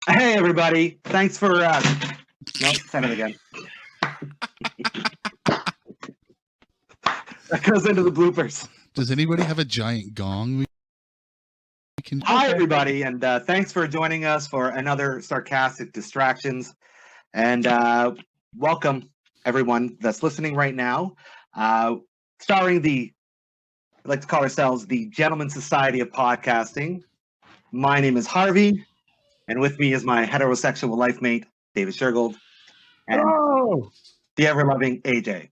Hey, everybody. Thanks for... No, send it again. That goes into the bloopers. Does anybody have a giant gong? Hi, everybody, and thanks for joining us for another Sarcastic Distractions. And welcome, everyone that's listening right now. Starring the... I like to call ourselves the Gentleman Society of Podcasting. My name is Harvey, and with me is my heterosexual life mate, David Shergold, and the ever-loving AJ.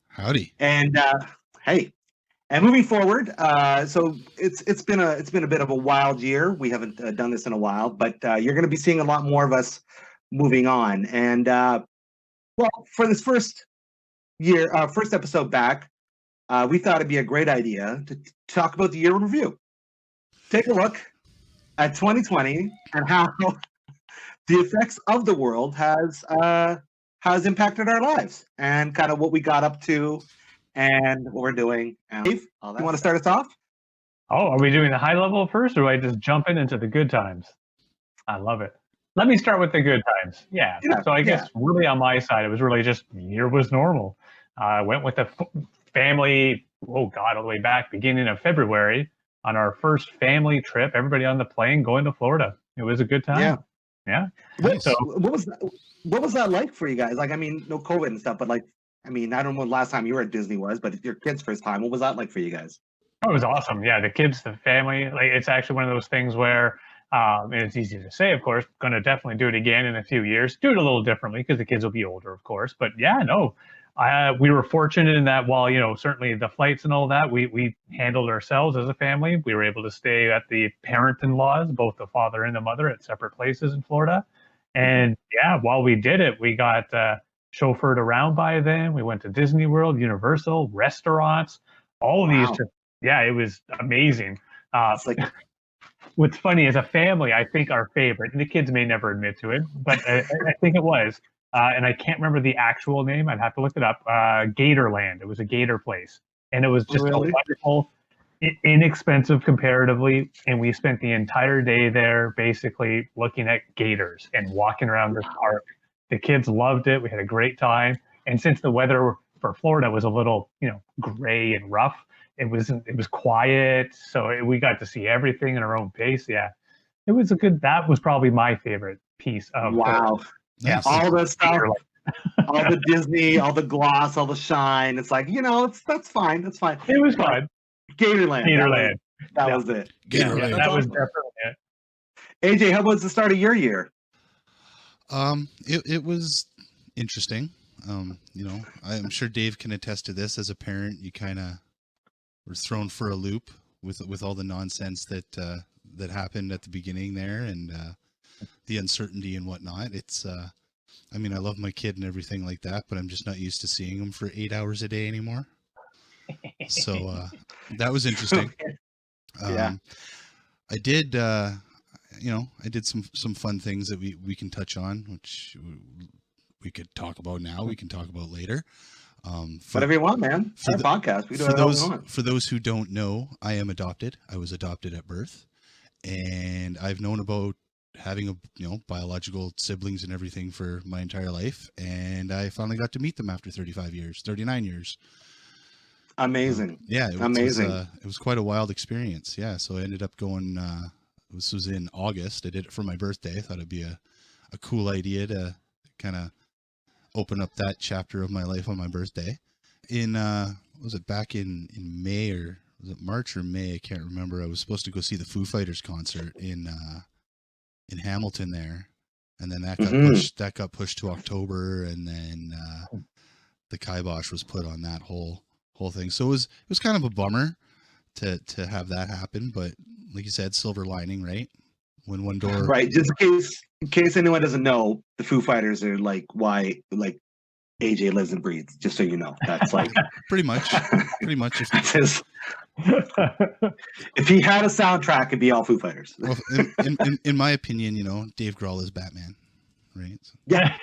Howdy. And hey, and moving forward, so it's been a bit of a wild year. We haven't done this in a while, but you're going to be seeing a lot more of us moving on. And well, for this first episode back, we thought it'd be a great idea to talk about the year in review. Take a look at 2020 and how the effects of the world has impacted our lives, and kind of what we got up to and what we're doing. Dave, you want to start us off? Oh, are we doing the high level first, or do I just jump into the good times? I love it. Let me start with the good times. Yeah. So I guess really on my side, it was really just the year was normal. I went with the family, all the way back beginning of February on our first family trip. Everybody on the plane going to Florida. It was a good time. Yeah. So what was that like for you guys? Like, I mean, no COVID and stuff, but like, I mean, I don't know when the last time you were at Disney was, but your kids' first time, what was that like for you guys? Oh, it was awesome. Yeah, the kids, the family, like it's actually one of those things where and it's easy to say, of course, going to definitely do it again in a few years. Do it a little differently because the kids will be older, of course. But yeah, no, we were fortunate in that while, certainly the flights and all that, we handled ourselves as a family. We were able to stay at the parent-in-laws, both the father and the mother, at separate places in Florida. And yeah, while we did it, we got chauffeured around by them. We went to Disney World, Universal, restaurants, all of these. Yeah, it was amazing. It's like... What's funny, as a family, I think our favorite, and the kids may never admit to it, but I think it was, and I can't remember the actual name. I'd have to look it up. Gatorland. It was a gator place. And it was just a wonderful, inexpensive comparatively. And we spent the entire day there basically looking at gators and walking around this park. The kids loved it. We had a great time. And since the weather for Florida was a little, gray and rough, it was quiet. So we got to see everything in our own pace. Yeah, it was that was probably my favorite piece of wow. Yeah, all the stuff, all the Disney, all the gloss, all the shine. It's like, that's fine. That's fine. It was fun. Gatorland. That was it. Gatorland. That was definitely it. AJ, how was the start of your year? It was interesting. I'm sure Dave can attest to this. As a parent, you kind of were thrown for a loop with all the nonsense that happened at the beginning there, and the uncertainty and whatnot. It's I love my kid and everything like that, but I'm just not used to seeing him for 8 hours a day anymore. So that was interesting. Yeah. I did I did some fun things that we can touch on, which we could talk about now, we can talk about later. Whatever you want, man. It's our podcast. We do whatever we want. For those who don't know, I am adopted. I was adopted at birth, and I've known about having biological siblings and everything for my entire life, and I finally got to meet them after 39 years. Amazing. Amazing. It was quite a wild experience. Yeah, so I ended up going. This was in August. I did it for my birthday. I thought it'd be a cool idea to kind of open up that chapter of my life on my birthday. Was it back in May, or was it March or May? I can't remember. I was supposed to go see the Foo Fighters concert in Hamilton there, and then that got pushed to October, and then the kibosh was put on that whole thing. So it was kind of a bummer to have that happen, but like you said, silver lining, right? When one door, right? Just in case anyone doesn't know, the Foo Fighters are like why AJ lives and breathes. Just so you know, that's like pretty much. If he had a soundtrack, it'd be all Foo Fighters. Well, in my opinion, Dave Grohl is Batman, right? Yeah.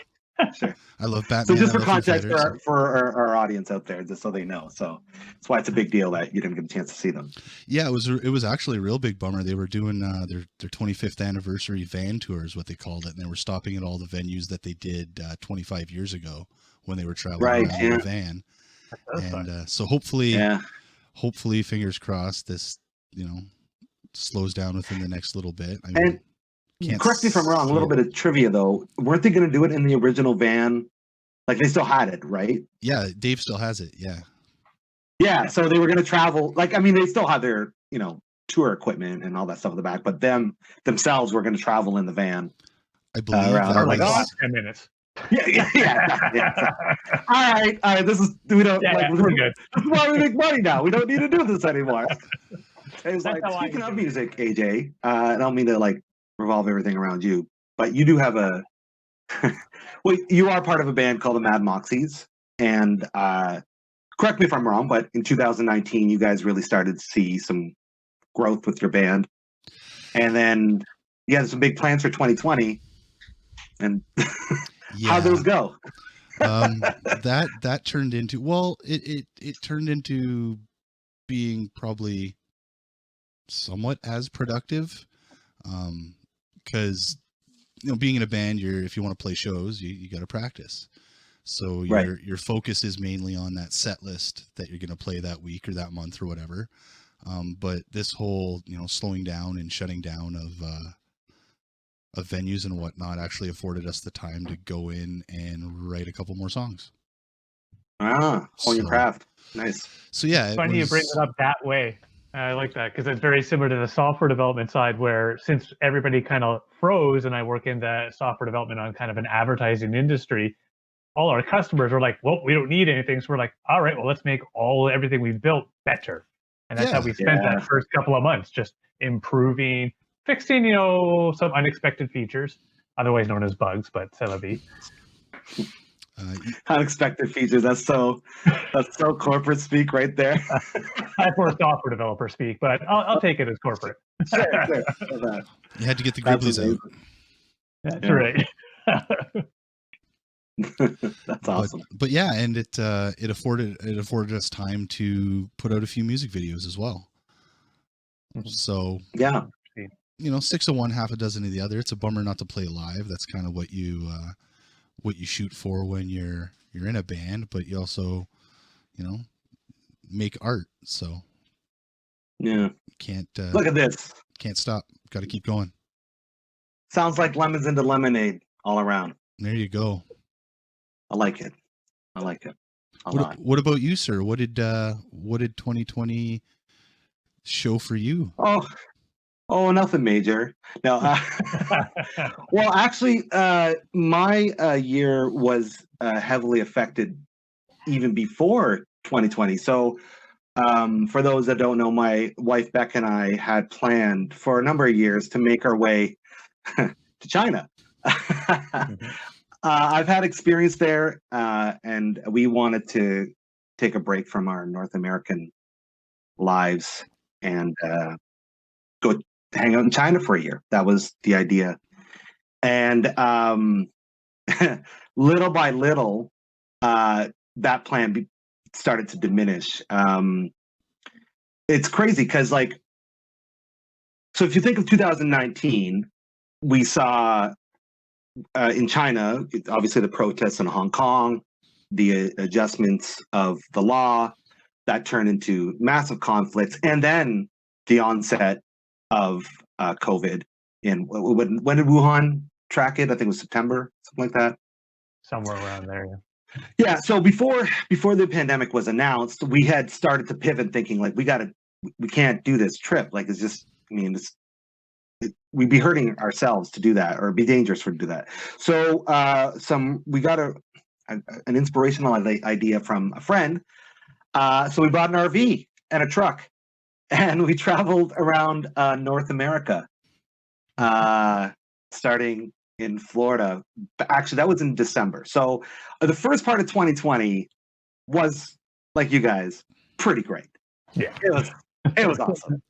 Sure. I love Batman. So just I for love Foo context Fighters. for our audience out there, just so they know. So that's why it's a big deal that you didn't get a chance to see them. Yeah, it was actually a real big bummer. They were doing their 25th anniversary van tour is what they called it, and they were stopping at all the venues that they did 25 years ago when they were traveling Right, around in yeah. the van. That's And fun. so hopefully, Yeah. fingers crossed, this slows down within the next little bit. I And mean, correct me if I'm wrong. A little bit of trivia though. Weren't they going to do it in the original van? Like they still had it, right? Yeah, Dave still has it. Yeah. Yeah. So they were going to travel. Like I mean, they still had their tour equipment and all that stuff in the back, but themselves were going to travel in the van. I believe around. that For like the was- last 10 minutes. Yeah. All right. We don't. Yeah, we're good. This is why we make money now. We don't need to do this anymore. It's like, how I speaking of do it. music, AJ, I don't mean to like revolve everything around you, but you do have a. Well, you are part of a band called the Mad Moxies, and correct me if I'm wrong, but in 2019, you guys really started to see some growth with your band, and then you had some big plans for 2020. And how'd those go? That turned into it turned into being probably somewhat as productive, because being in a band, if you want to play shows, you got to practice. So your focus is mainly on that set list that you're going to play that week or that month or whatever. But this whole slowing down and shutting down of venues and whatnot actually afforded us the time to go in and write a couple more songs. Hone your craft. Nice. So yeah, Funny you bring it up that way. I like that because it's very similar to the software development side, where since everybody kind of froze, and I work in the software development on kind of an advertising industry, all our customers are like, "Well, we don't need anything," so we're like, "All right, well, let's make everything we've built better," and that's how we spent that first couple of months, just improving, fixing, some unexpected features, otherwise known as bugs, but c'est la vie. Unexpected features. That's so corporate speak right there. That's more software developer speak, but I'll take it as corporate. Sure. You had to get the gribblies out. That's right. That's awesome. But yeah, and it afforded us time to put out a few music videos as well. Mm-hmm. So yeah, 6 of one, half a dozen of the other. It's a bummer not to play live. That's kind of what you shoot for when you're in a band, but you also make art. So yeah, can't look at this. Can't stop. Got to keep going. Sounds like lemons into lemonade all around. There you go. I like it. A lot. What about you, sir? What did 2020 show for you? Oh, nothing major. No. Well, actually, my year was heavily affected even before 2020. So, for those that don't know, my wife Beck and I had planned for a number of years to make our way to China. Mm-hmm. I've had experience there, and we wanted to take a break from our North American lives and go hang out in China for a year. That was the idea. And little by little, that plan started to diminish. It's crazy because, so if you think of 2019, we saw in China, obviously the protests in Hong Kong, the adjustments of the law, that turned into massive conflicts, and then the onset of COVID. When did Wuhan track it? I think it was September, something like that. Somewhere around there. Yeah. So before the pandemic was announced, we had started to pivot, thinking we can't do this trip. It's just, we'd be hurting ourselves to do that, or it'd be dangerous to do that. So we got an inspirational idea from a friend. So we bought an RV and a truck, and we traveled around North America, starting in Florida. Actually, that was in December. So the first part of 2020 was, like you guys, pretty great. Yeah, it was awesome.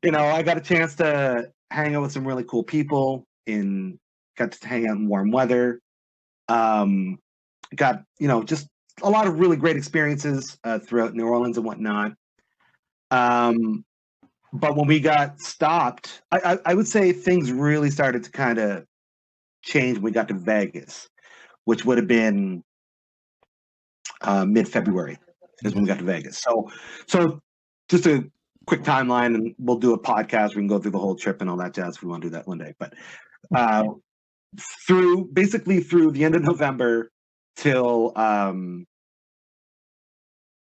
I got a chance to hang out with some really cool people, got to hang out in warm weather, Got, just a lot of really great experiences throughout New Orleans and whatnot. But when we got stopped, I would say things really started to kind of change when we got to Vegas, which would have been mid-February is when we got to Vegas. So just a quick timeline, and we'll do a podcast. We can go through the whole trip and all that jazz if we want to do that one day. But through the end of November till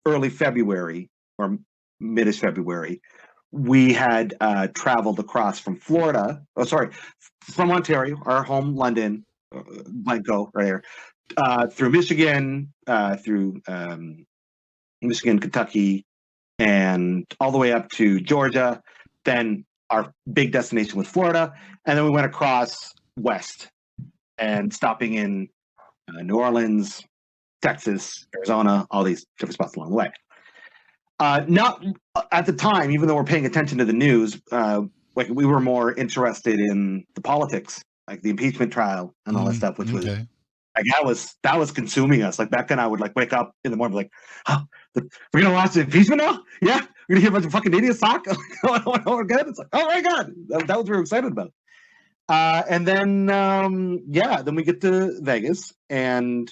early February or mid-ish February, we had traveled across from Florida. From Ontario, our home, London, might go right here, through Michigan, Kentucky, and all the way up to Georgia. Then our big destination was Florida, and then we went across west and stopping in New Orleans, Texas, Arizona, all these different spots along the way. Not at the time, even though we're paying attention to the news, like we were more interested in the politics, like the impeachment trial and all that stuff, which was like that was consuming us. Like back then, I would like wake up in the morning like, "Oh, we're gonna watch the impeachment now? Yeah, we're gonna hear a bunch of fucking idiots talk. Oh, we're good." It's like, oh my god, that was what we were excited about. And then then we get to Vegas, and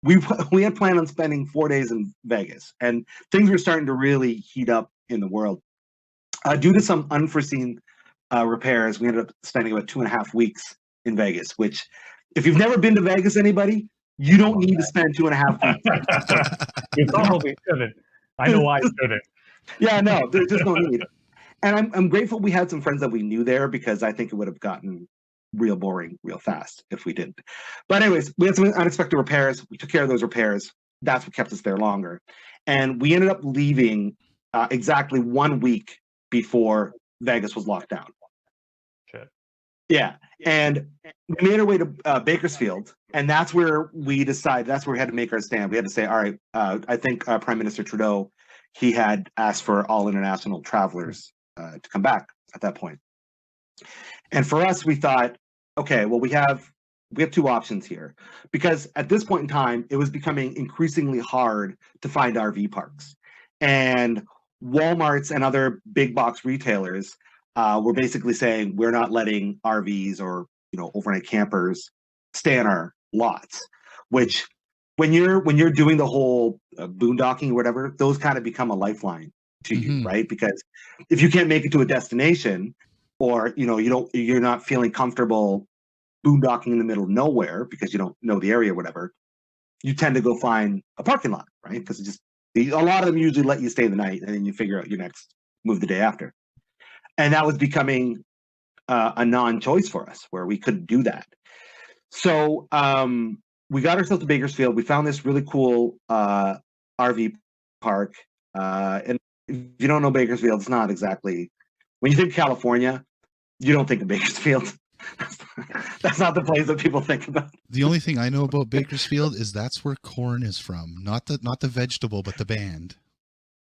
we had planned on spending 4 days in Vegas, and things were starting to really heat up in the world. Due to some unforeseen repairs, we ended up spending about 2.5 weeks in Vegas, which, if you've never been to Vegas, anybody, you don't need to spend 2.5 weeks. You probably shouldn't. I know I shouldn't. Yeah, no, there's just no need. And I'm grateful we had some friends that we knew there, because I think it would have gotten real boring real fast if we didn't. But anyways, we had some unexpected repairs. We took care of those repairs. That's what kept us there longer. And we ended up leaving exactly 1 week before Vegas was locked down. Shit. Yeah. And we made our way to Bakersfield, and that's where we decided, that's where we had to make our stand. We had to say, all right, I think Prime Minister Trudeau, he had asked for all international travelers to come back at that point. And for us, we thought, okay, well, we have two options here, because at this point in time, it was becoming increasingly hard to find RV parks, and Walmarts and other big box retailers were basically saying, we're not letting RVs or overnight campers stay on our lots. Which, when you're doing the whole boondocking or whatever, those kind of become a lifeline to you, right? Because if you can't make it to a destination, or you're not feeling comfortable boondocking in the middle of nowhere because you don't know the area or whatever, you tend to go find a parking lot, right? Because a lot of them usually let you stay the night, and then you figure out your next move the day after. And that was becoming a non-choice for us, where we couldn't do that. So we got ourselves to Bakersfield. We found this really cool RV park. And if you don't know Bakersfield, it's not exactly, when you think California, you don't think of Bakersfield. That's not the place that people think about. The only thing I know about Bakersfield is that's where corn is from, not the vegetable, but the band.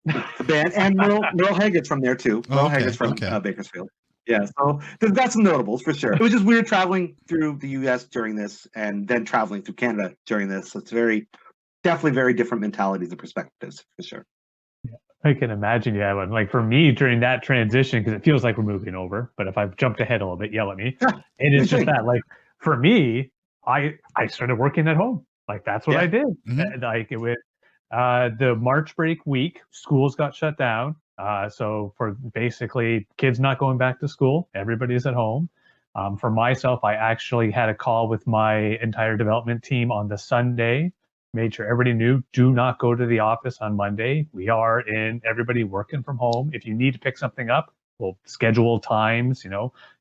The band, and Merle Haggard's from there too. Merle Haggard's from Bakersfield. Yeah, so they've got some notables for sure. It was just weird traveling through the U.S. during this, and then traveling through Canada during this. So it's definitely very different mentalities and perspectives for sure. I can imagine, Ellen. Like for me during that transition, because it feels like we're moving over, but if I've jumped ahead a little bit, yell at me. It is just that, like for me, I started working at home. Like that's what I did. Like it was the March break week, schools got shut down. So for basically kids not going back to school, everybody's at home. For myself, I actually had a call with my entire development team on the Sunday. Made sure everybody knew, do not go to the office on Monday. We are everybody working from home. If you need to pick something up, we'll schedule times,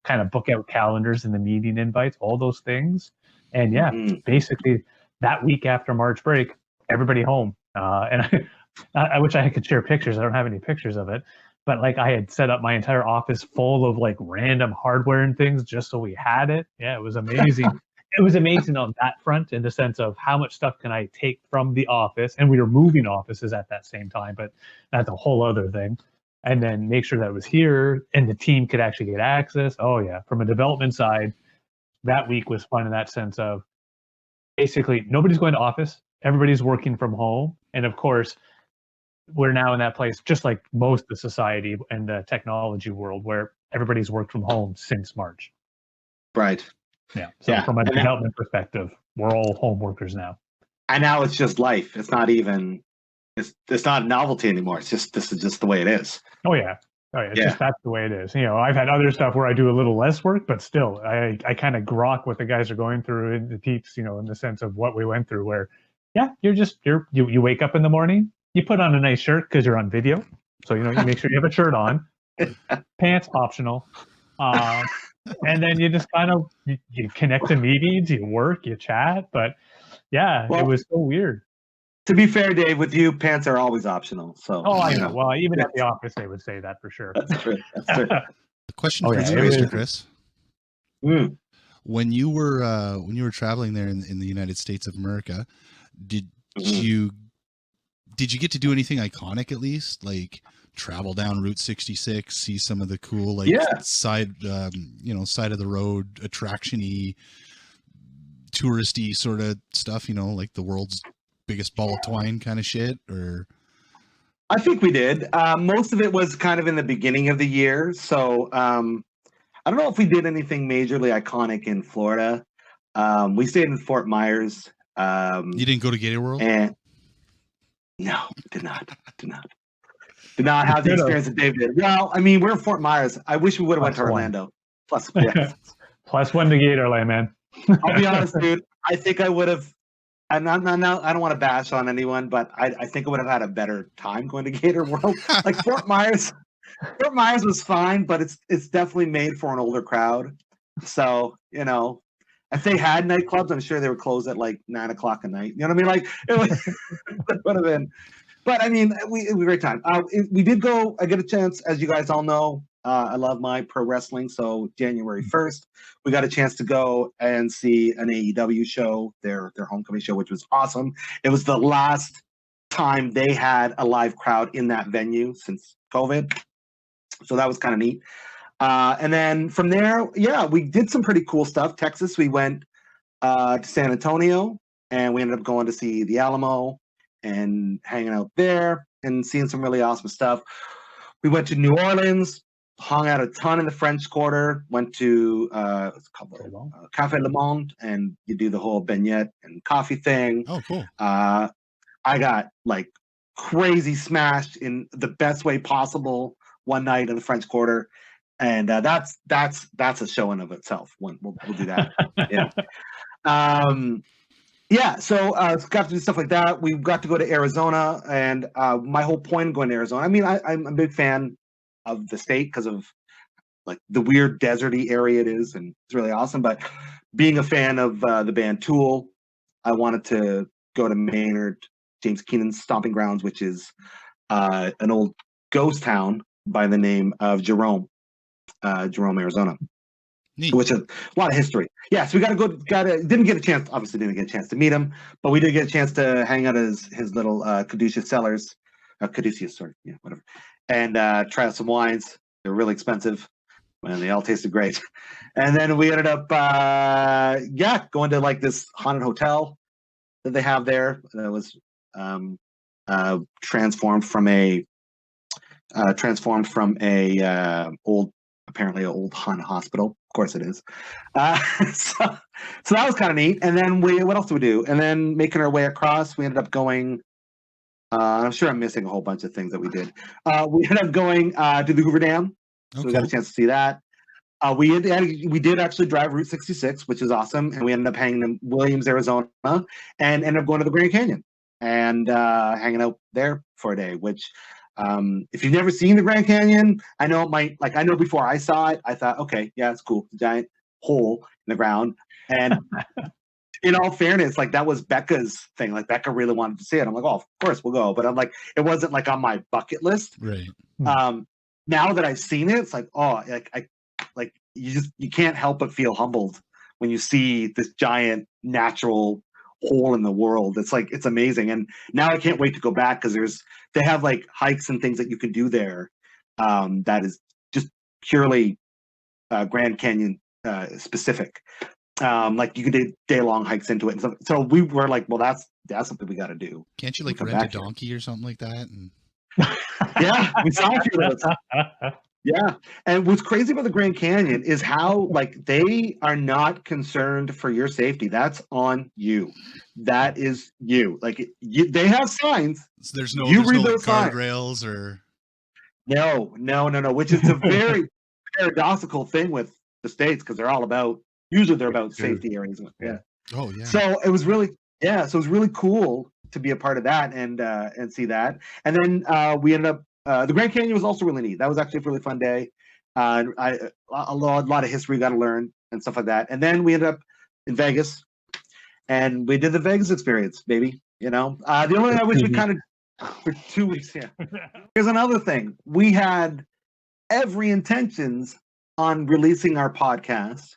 kind of book out calendars and the meeting invites, all those things. And basically that week after March break, everybody home. And I wish I could share pictures. I don't have any pictures of it, but like I had set up my entire office full of like random hardware and things just so we had it. Yeah, it was amazing. It was amazing on that front, in the sense of how much stuff can I take from the office, and we were moving offices at that same time, but that's a whole other thing. And then make sure that it was here and the team could actually get access. Oh yeah, from a development side, that week was fun in that sense of basically nobody's going to office. Everybody's working from home. And of course, we're now in that place, just like most of society and the technology world, where everybody's worked from home since March. Right. Yeah. So from a development perspective, we're all home workers now. And now it's just life. It's not even, it's not a novelty anymore. It's just, this is just the way it is. Oh yeah. It's just that's the way it is. I've had other stuff where I do a little less work, but still, I kind of grok what the guys are going through in the teeps, in the sense of what we went through. Where, you wake up in the morning, you put on a nice shirt because you're on video, so you make sure you have a shirt on, pants optional, and then you just kind of you connect to meetings, you work, you chat, but it was so weird. To be fair, Dave, with you, pants are always optional. So. Oh, I know. Well, even at the office, they would say that for sure. That's true. The question for you, Mr. Chris. When you were traveling there in the United States of America, did you get to do anything iconic at least, like travel down Route 66, see some of the cool side side of the road attraction-y, touristy sort of stuff, like the world's biggest ball of twine kind of shit? Or I think we did. Most of it was kind of in the beginning of the year, so I don't know if we did anything majorly iconic in Florida. We stayed in Fort Myers. You didn't go to Gator World? No, did not have the experience that Dave did. Well, I mean, we're in Fort Myers. I wish we would have went to Orlando. Plus one to Gatorland, man. I'll be honest, dude. I think I would have. And I don't want to bash on anyone, but I think I would have had a better time going to Gator World. Like Fort Myers was fine, but it's definitely made for an older crowd. So, if they had nightclubs, I'm sure they were closed at like 9 o'clock at night. You know what I mean? Like it would have been. But I mean, it was a great time. We did go. I get a chance, as you guys all know. I love my pro wrestling. So January 1st, we got a chance to go and see an AEW show, their homecoming show, which was awesome. It was the last time they had a live crowd in that venue since COVID. So that was kind of neat. And then from there, we did some pretty cool stuff. Texas, we went to San Antonio, and we ended up going to see the Alamo and hanging out there and seeing some really awesome stuff. We went to New Orleans, hung out a ton in the French Quarter, went to Café Le Monde, and you do the whole beignet and coffee thing. Oh, cool. I got like crazy smashed in the best way possible one night in the French Quarter. And that's a show in of itself. We'll do that. So got to do stuff like that. We got to go to Arizona, and my whole point of going to Arizona, I mean, I'm a big fan of the state because of like the weird deserty area it is, and it's really awesome. But being a fan of the band Tool, I wanted to go to Maynard James Keenan's stomping grounds, which is an old ghost town by the name of Jerome, Arizona. Neat. Which is a lot of history. Yeah, so we didn't get a chance to meet him, but we did get a chance to hang out at his little Caduceus cellars, whatever, and try out some wines. They were really expensive, and they all tasted great. And then we ended up, going to like this haunted hotel that they have there. That was transformed from a apparently an old haunted hospital. Of course it is. So that was kind of neat. And then what else did we do? And then making our way across, we ended up going. I'm sure I'm missing a whole bunch of things that we did. We ended up going to the Hoover Dam, so we got a chance to see that. We did actually drive Route 66, which is awesome, and we ended up hanging in Williams, Arizona, and ended up going to the Grand Canyon and hanging out there for a day. Which, if you've never seen the Grand Canyon, I know before I saw it, I thought, okay, yeah, it's cool, it's a giant hole in the ground, and. In all fairness, like that was Becca's thing. Like Becca really wanted to see it. I'm like, oh, of course we'll go. But I'm like, it wasn't like on my bucket list. Right. Now that I've seen it, it's like, oh, you can't help but feel humbled when you see this giant natural hole in the world. It's like, it's amazing. And now I can't wait to go back because they have like hikes and things that you can do there. That is just purely Grand Canyon specific. Like you could do day-long hikes into it and stuff. So we were like, well, that's something we got to do. Can't you We like come rent a back here. donkey or something like that? And Yeah, we saw a few of those. Yeah, and what's crazy about the Grand Canyon is how like they are not concerned for your safety. That's on you. That is you. Like they have signs. there's no You there's read no like those signs. guardrails or No. Which is a very paradoxical thing with the states because they're all about usually they're about safety areas. Yeah. oh yeah. So it was really so it was really cool to be a part of that and see that. And then we ended up the Grand Canyon was also really neat. That was actually a really fun day. A lot of history got to learn and stuff like that. And then we ended up in Vegas, and we did the Vegas experience, baby. You know, the only thing I wish we kind of for 2 weeks. Yeah. Here's another thing: we had every intentions on releasing our podcast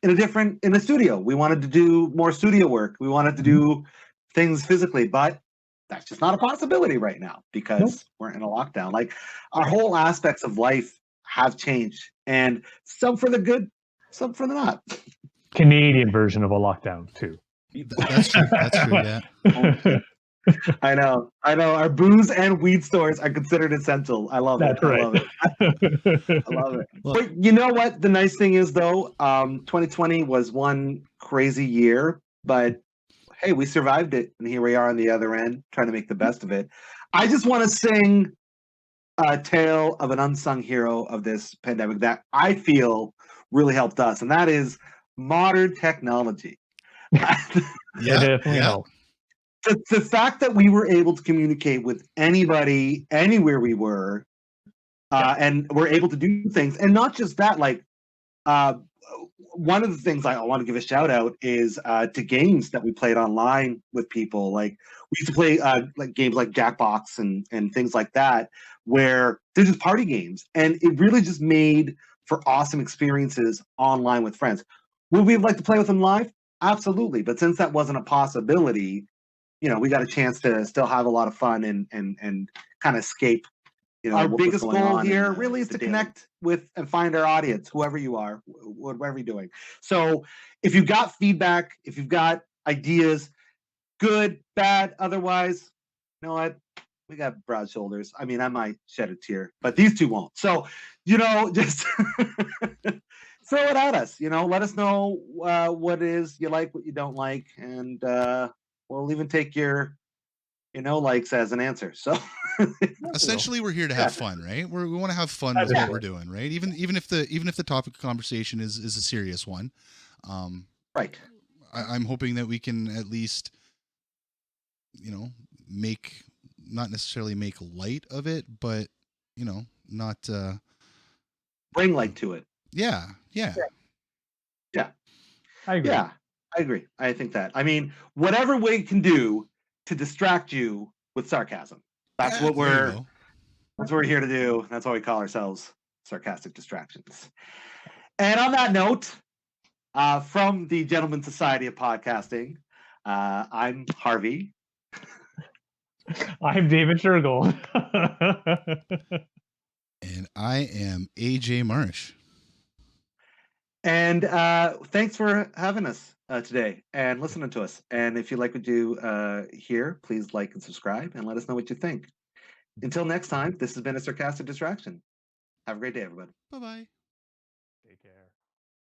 in a studio. We wanted to do more studio work. We wanted to do things physically, but that's just not a possibility right now because we're in a lockdown. Like our whole aspects of life have changed, and some for the good, some for the not. Canadian version of a lockdown too. That's true. That's true. Yeah. I know. Our booze and weed stores are considered essential. I love That's it. right. I love it. I love it. But you know what? The nice thing is, though, 2020 was one crazy year, but hey, we survived it, and here we are on the other end, trying to make the best of it. I just want to sing a tale of an unsung hero of this pandemic that I feel really helped us, and that is modern technology. Yeah. The fact that we were able to communicate with anybody, anywhere we were, and we're able to do things, and not just that, like one of the things I want to give a shout out is to games that we played online with people. Like we used to play like games like Jackbox and things like that, where they're just party games, and it really just made for awesome experiences online with friends. Would we have liked to play with them live? Absolutely, but since that wasn't a possibility, you know, we got a chance to still have a lot of fun and kind of escape. You know, our biggest goal here really is to connect with and find our audience, whoever you are, whatever you're doing. So if you've got feedback, if you've got ideas, good, bad, otherwise, you know what? We got broad shoulders. I mean, I might shed a tear, but these two won't. So, you know, just throw it at us. You know, let us know what it is you like, what you don't like, and we'll even take your likes as an answer. So essentially we're here to have fun, right? We want to have fun with what we're doing, right? Even if the topic of conversation is a serious one. Right. I'm hoping that we can at least, not necessarily make light of it, but not bring light to it. Yeah. I agree. Yeah, I agree. I think that. I mean, whatever we can do to distract you with sarcasm. That's what we're here to do. That's why we call ourselves Sarcastic Distractions. And on that note, from the Gentleman Society of Podcasting, I'm Harvey. I'm David Shergold. And I am AJ Marsh. And thanks for having us today and listening to us. And if you like what you hear, please like and subscribe and let us know what you think. Until next time, this has been a Sarcastic Distraction. Have a great day, everybody. Bye-bye.